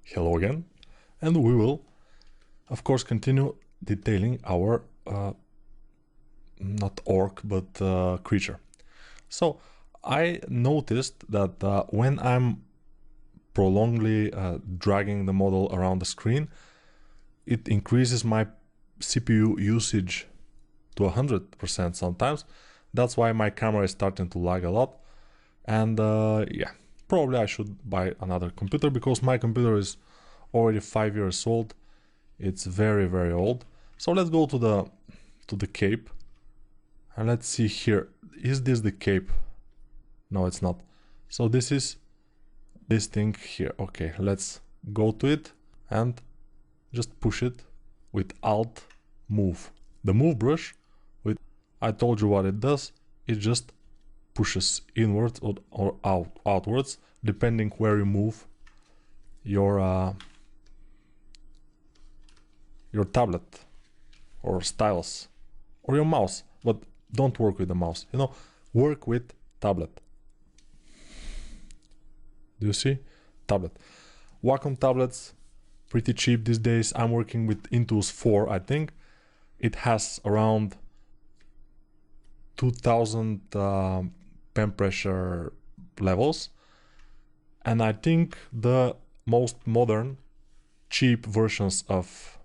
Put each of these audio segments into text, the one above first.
Hello again, and we will of course continue detailing our not orc but creature. So I noticed that when I'm prolongedly dragging the model around the screen, it increases my CPU usage to 100% sometimes. That's why my camera is starting to lag a lot, and yeah, probably I should buy another computer because my computer is already 5 years old. It's very old. So let's go to the cape and let's see here. Is this the cape? No, it's not. So this is this thing here. Okay, let's go to it and just push it with Alt move. The move brush, with I told you what it does. It just pushes inwards or outwards depending where you move your tablet or stylus or your mouse. But don't work with the mouse, you know, work with tablet. Do you see? Tablet. Wacom tablets, pretty cheap these days. I'm working with Intuos 4, I think. It has around 2000 pen pressure levels, and I think the most modern cheap versions of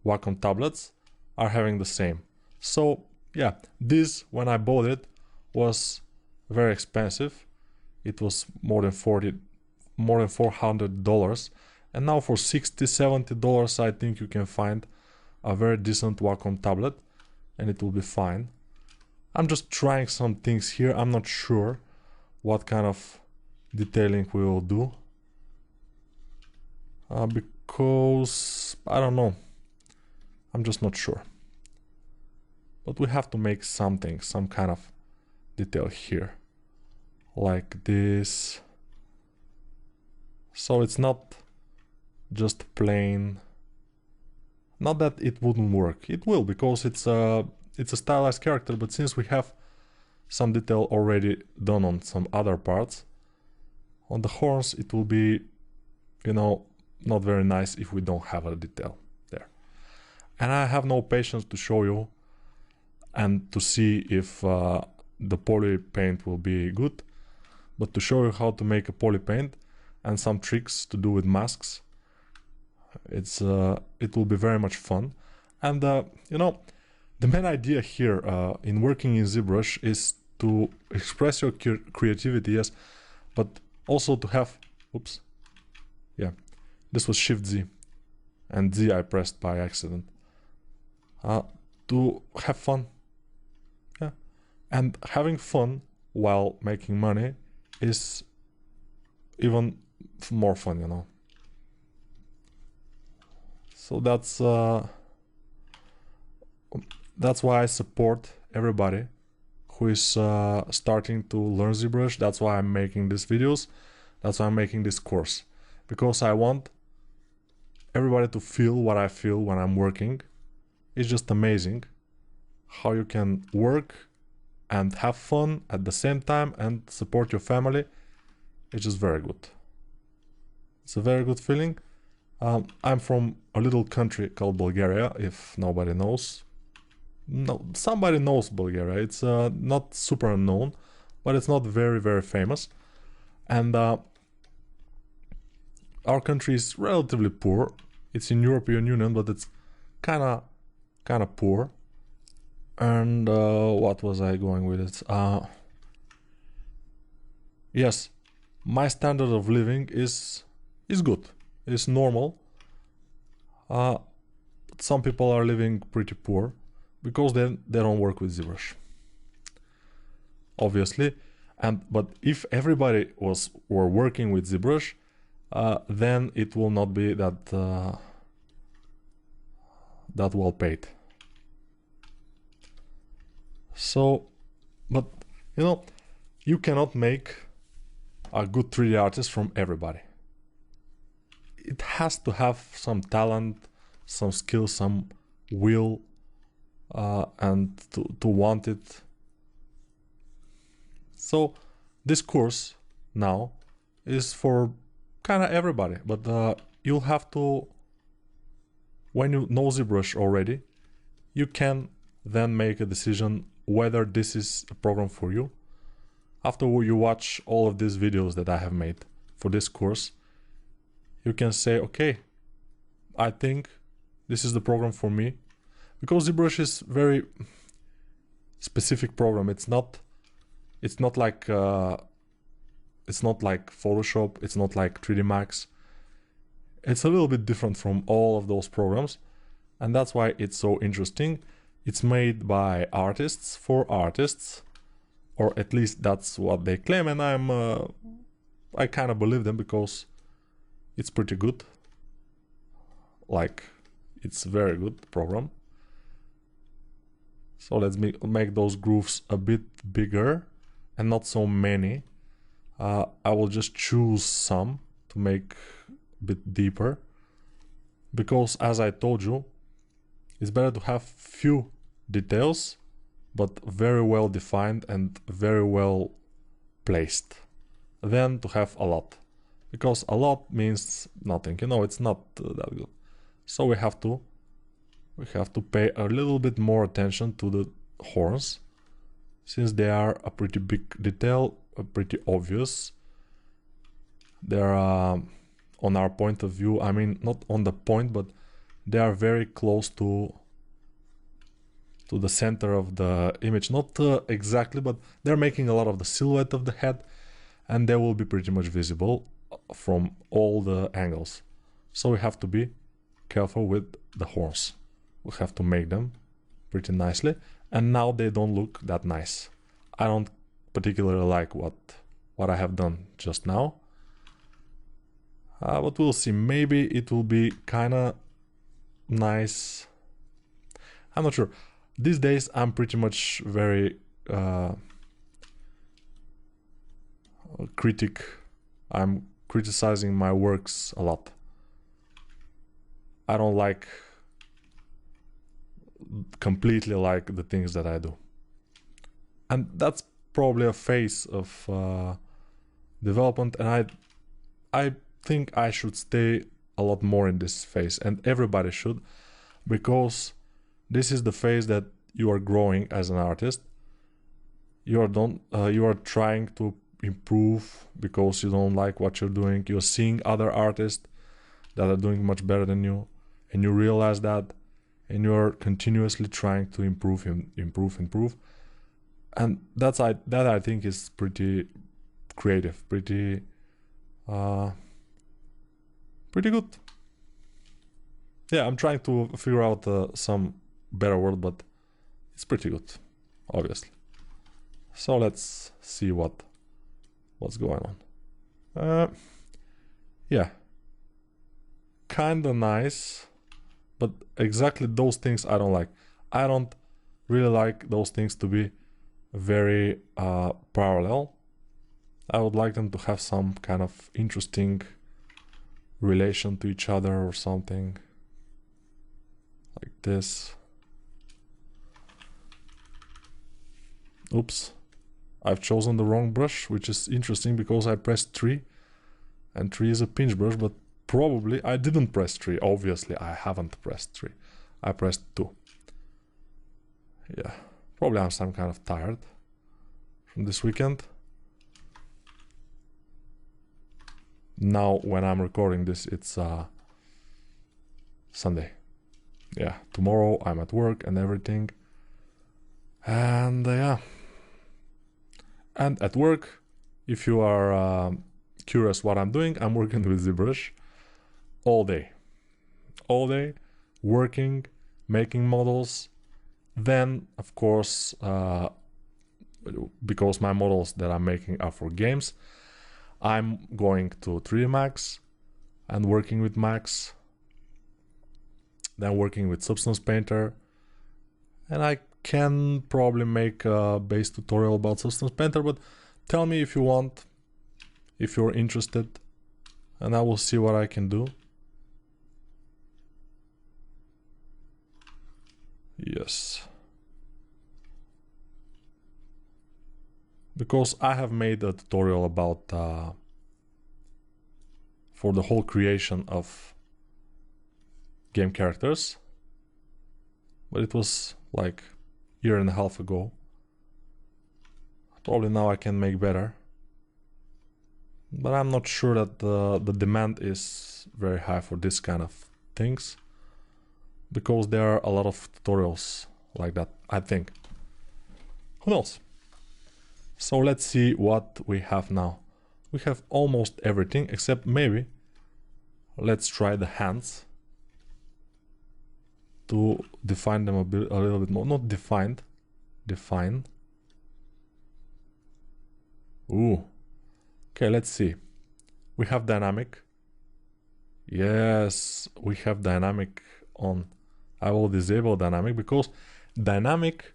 Wacom tablets are having the same. So yeah, this, when I bought it, was very expensive. It was more than $400, and now for $60-70 I think you can find a very decent Wacom tablet and it will be fine. I'm just trying some things here. I'm not sure what kind of detailing we will do because I don't know. I'm just not sure. But we have to make something, some kind of detail here, like this. So it's not just plain. Not that it wouldn't work. It will, because it's a stylized character, but since we have some detail already done on some other parts, on the horns it will be, you know, not very nice if we don't have a detail there. And I have no patience to show you and to see if the poly paint will be good, but to show you how to make a poly paint and some tricks to do with masks. It will be very much fun. And you know, the main idea here in working in ZBrush is to express your creativity, yes, but also to have, oops, yeah, this was Shift Z and Z I pressed by accident, to have fun. Yeah, and having fun while making money is even more fun, you know. So that's why I support everybody who is starting to learn ZBrush. That's why I'm making these videos. That's why I'm making this course, because I want everybody to feel what I feel when I'm working. It's just amazing how you can work and have fun at the same time and support your family. It's just very good. It's a very good feeling. I'm from a little country called Bulgaria, if nobody knows. No, somebody knows Bulgaria. It's not super unknown, but it's not very famous. And our country is relatively poor. It's in European Union, but it's kinda poor. And what was I going with it? Yes, my standard of living is good. It's normal. Some people are living pretty poor because they don't work with ZBrush, obviously. But if everybody were working with ZBrush, then it will not be that well paid. So, but you know, you cannot make a good 3D artist from everybody. It has to have some talent, some skill, some will, and to want it. So this course now is for kind of everybody, but you'll have to, when you know ZBrush already, you can then make a decision whether this is a program for you. After you watch all of these videos that I have made for this course, you can say, okay, I think this is the program for me, because ZBrush is very specific program. It's not like Photoshop, it's not like 3D Max. It's a little bit different from all of those programs, and that's why it's so interesting. It's made by artists for artists, or at least that's what they claim, and I kind of believe them because it's pretty good. Like, it's a very good program. So let's make those grooves a bit bigger and not so many. I will just choose some to make a bit deeper, because as I told you, it's better to have few details but very well defined and very well placed than to have a lot, because a lot means nothing, you know, it's not that good. So we have to pay a little bit more attention to the horns, since they are a pretty big detail, pretty obvious. They're on our point of view, I mean, not on the point, but they are very close to the center of the image. Not exactly, but they're making a lot of the silhouette of the head, and they will be pretty much visible from all the angles. So we have to be careful with the horns. We have to make them pretty nicely, and now they don't look that nice. I don't particularly like what I have done just now, but we'll see. Maybe it will be kind of nice. I'm not sure. These days I'm pretty much very critic. I'm criticizing my works a lot. I don't completely like the things that I do, and that's probably a phase of development, and I think I should stay a lot more in this phase, and everybody should, because this is the phase that you are growing as an artist. You are trying to improve because you don't like what you're doing. You're seeing other artists that are doing much better than you, and you realize that, and you're continuously trying to improve, and that I think is pretty creative, pretty good. Yeah, I'm trying to figure out some better word, but it's pretty good, obviously. So let's see what's going on. Yeah, kinda nice, but exactly those things I don't like. I don't really like those things to be very parallel. I would like them to have some kind of interesting relation to each other or something like this. Oops, I've chosen the wrong brush, which is interesting because I pressed 3, and 3 is a pinch brush, but probably I didn't press 3. Obviously I haven't pressed 3. I pressed 2. Yeah, probably I'm some kind of tired from this weekend. Now when I'm recording this, it's Sunday. Yeah, tomorrow I'm at work and everything, and yeah. And at work, if you are curious what I'm doing, I'm working with ZBrush all day, working, making models. Then, of course, because my models that I'm making are for games, I'm going to 3D Max and working with Max, then working with Substance Painter, and I can probably make a base tutorial about Substance Painter, but tell me if you want, if you're interested, and I will see what I can do. Yes. Because I have made a tutorial about for the whole creation of game characters, but it was like a year and a half ago. Probably now I can make better, but I'm not sure that the demand is very high for this kind of things, because there are a lot of tutorials like that, I think. Who knows? So let's see what we have now. We have almost everything, except maybe let's try the hands to define them a little bit more. Not defined, define. Ooh. Okay, let's see. We have dynamic. Yes, we have dynamic on. I will disable dynamic because dynamic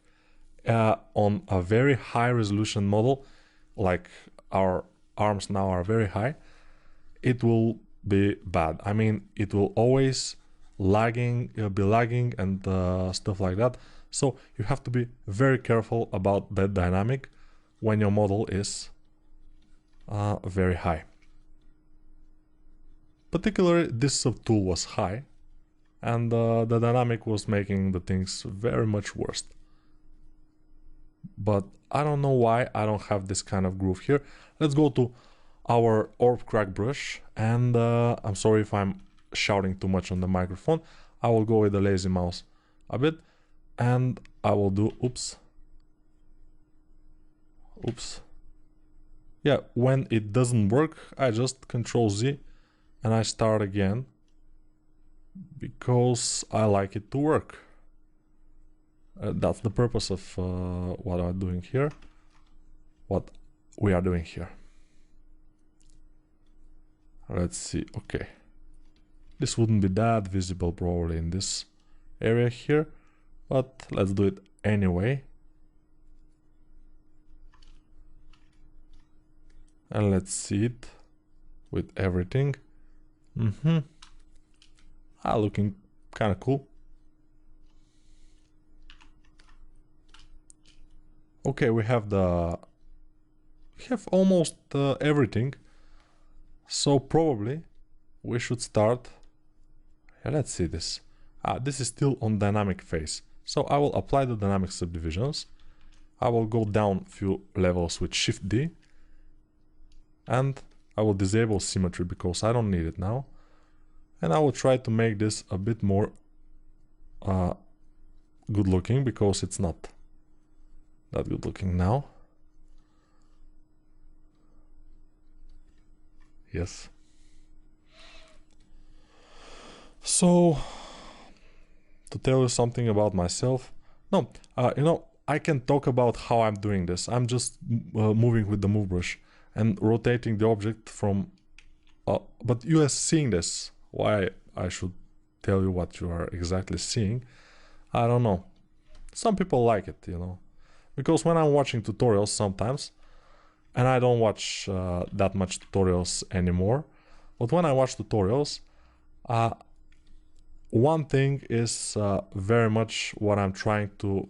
on a very high resolution model, like our arms now are very high, it will be bad. I mean, it will always be lagging and stuff like that. So you have to be very careful about that dynamic when your model is very high. Particularly this subtool was high, and the dynamic was making the things very much worse. But I don't know why I don't have this kind of groove here. Let's go to our orb crack brush, and I'm sorry if I'm shouting too much on the microphone. I will go with the lazy mouse a bit, and I will do oops. Yeah, when it doesn't work, I just Control Z and I start again, because I like it to work. That's the purpose of what I'm doing here, what we are doing here. Let's see, okay. This wouldn't be that visible probably in this area here, but let's do it anyway. And let's see it with everything. Looking kind of cool. Okay, we have almost everything. So probably we should start. Yeah, let's see this. This is still on dynamic phase. So I will apply the dynamic subdivisions. I will go down a few levels with Shift D. And I will disable symmetry because I don't need it now. And I will try to make this a bit more good looking, because it's not that good looking now. Yes. So, to tell you something about myself. No, you know, I can talk about how I'm doing this. I'm just moving with the move brush and rotating the object from... but you are seeing this. Why I should tell you what you are exactly seeing, I don't know. Some people like it, you know. Because when I'm watching tutorials sometimes, and I don't watch that much tutorials anymore, but when I watch tutorials, one thing is very much what I'm trying to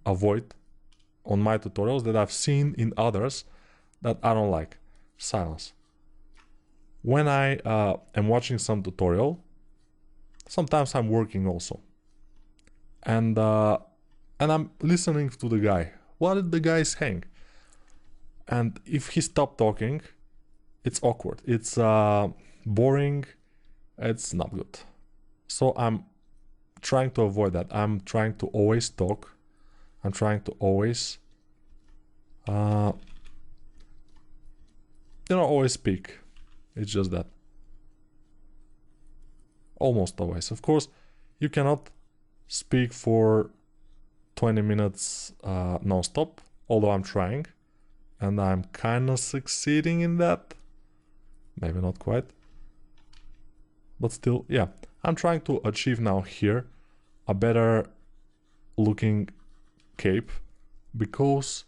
avoid on my tutorials that I've seen in others that I don't like. Silence. When I am watching some tutorial, sometimes I'm working also, and I'm listening to the guy. What did the guy saying? And if he stopped talking, it's awkward. It's boring. It's not good. So I'm trying to avoid that. I'm trying to always talk. I'm trying to always, always speak. It's just that. Almost always. Of course, you cannot speak for 20 minutes non-stop, although I'm trying. And I'm kind of succeeding in that. Maybe not quite. But still, yeah. I'm trying to achieve now here a better looking cape, because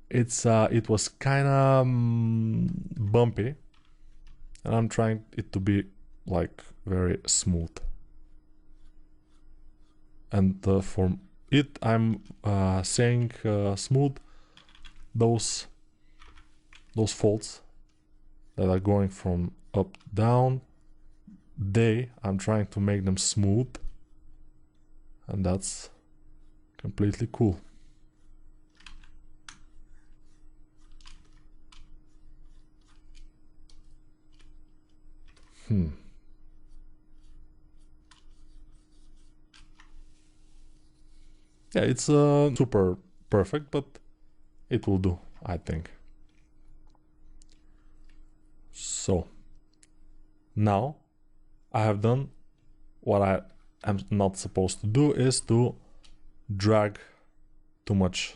it was kind of bumpy. And I'm trying it to be like very smooth. And for it, I'm saying smooth those folds that are going from up down I'm trying to make them smooth, and that's completely cool. Yeah, it's super perfect, but it will do, I think. So now I have done what I am not supposed to do, is to drag too much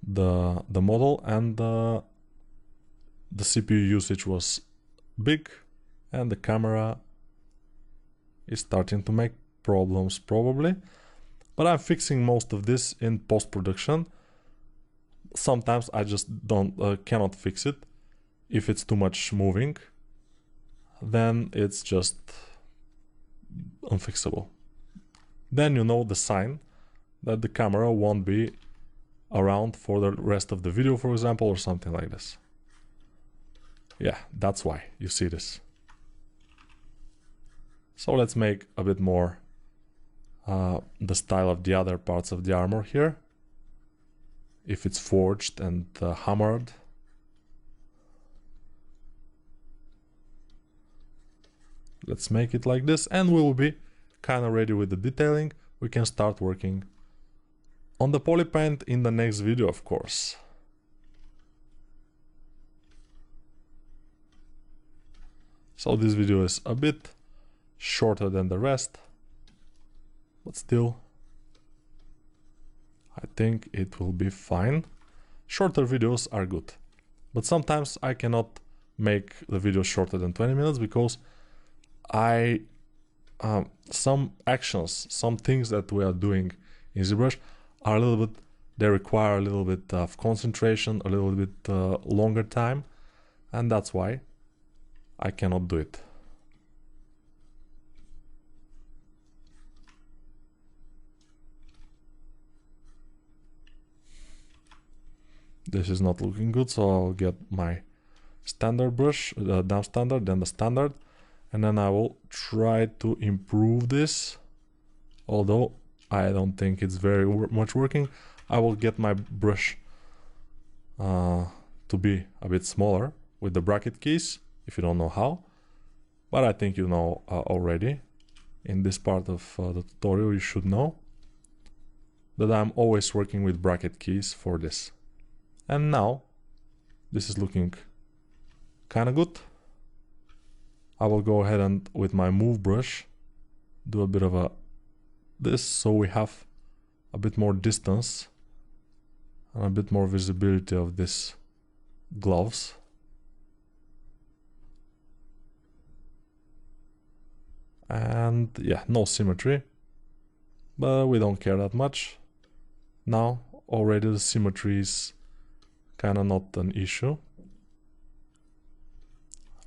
the model, and the CPU usage was big, and the camera is starting to make problems probably. But I'm fixing most of this in post-production. Sometimes I just cannot fix it. If it's too much moving, then it's just unfixable. Then you know the sign that the camera won't be around for the rest of the video, for example, or something like this. Yeah, that's why you see this. So let's make a bit more the style of the other parts of the armor here. If it's forged and hammered. Let's make it like this, and we will be kind of ready with the detailing. We can start working on the polypaint in the next video, of course. So this video is a bit shorter than the rest, but still I think it will be fine. Shorter videos are good, but sometimes I cannot make the video shorter than 20 minutes because some actions, some things that we are doing in ZBrush are a little bit, they require a little bit of concentration, a little bit longer time, and that's why I cannot do it. This is not looking good, so I'll get my standard brush, down standard, then the standard, and then I will try to improve this, although I don't think it's very much working. I will get my brush to be a bit smaller with the bracket keys, if you don't know how, but I think you know already. In this part of the tutorial you should know that I'm always working with bracket keys for this. And now this is looking kind of good. I will go ahead and with my move brush do a bit of this, so we have a bit more distance and a bit more visibility of this gloves. And yeah, no symmetry, but we don't care that much. Now already the symmetry is kind of not an issue.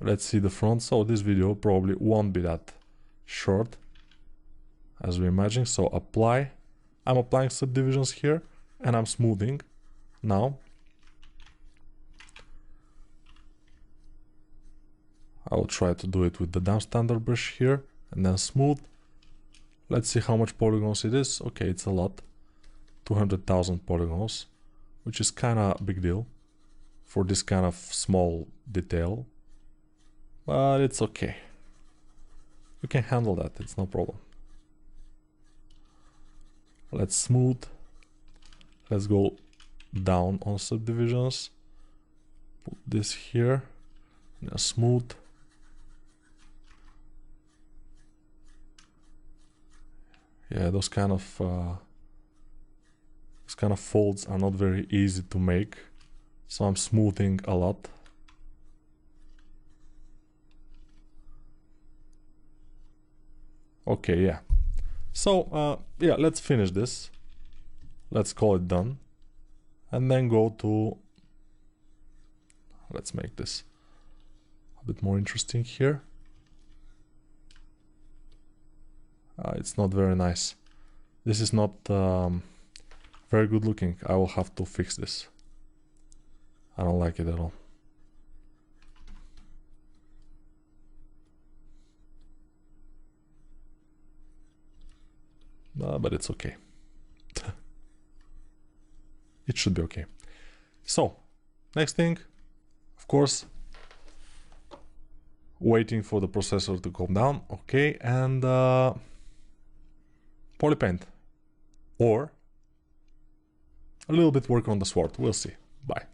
Let's see the front. So this video probably won't be that short as we imagine. So apply. I'm applying subdivisions here and I'm smoothing now. I will try to do it with the down standard brush here and then smooth. Let's see how much polygons it is. Okay, it's a lot. 200,000 polygons, which is kind of a big deal for this kind of small detail. But it's okay. You can handle that, it's no problem. Let's smooth. Let's go down on subdivisions. Put this here. Now smooth. Yeah, those kind of folds are not very easy to make, so I'm smoothing a lot. Okay, yeah. So yeah, let's finish this. Let's call it done, and then go to. Let's make this a bit more interesting here. It's not very nice. This is not very good looking. I will have to fix this. I don't like it at all. but it's okay. It should be okay. So, next thing, of course, waiting for the processor to calm down. Okay, and polypaint, or a little bit work on the sword. We'll see. Bye.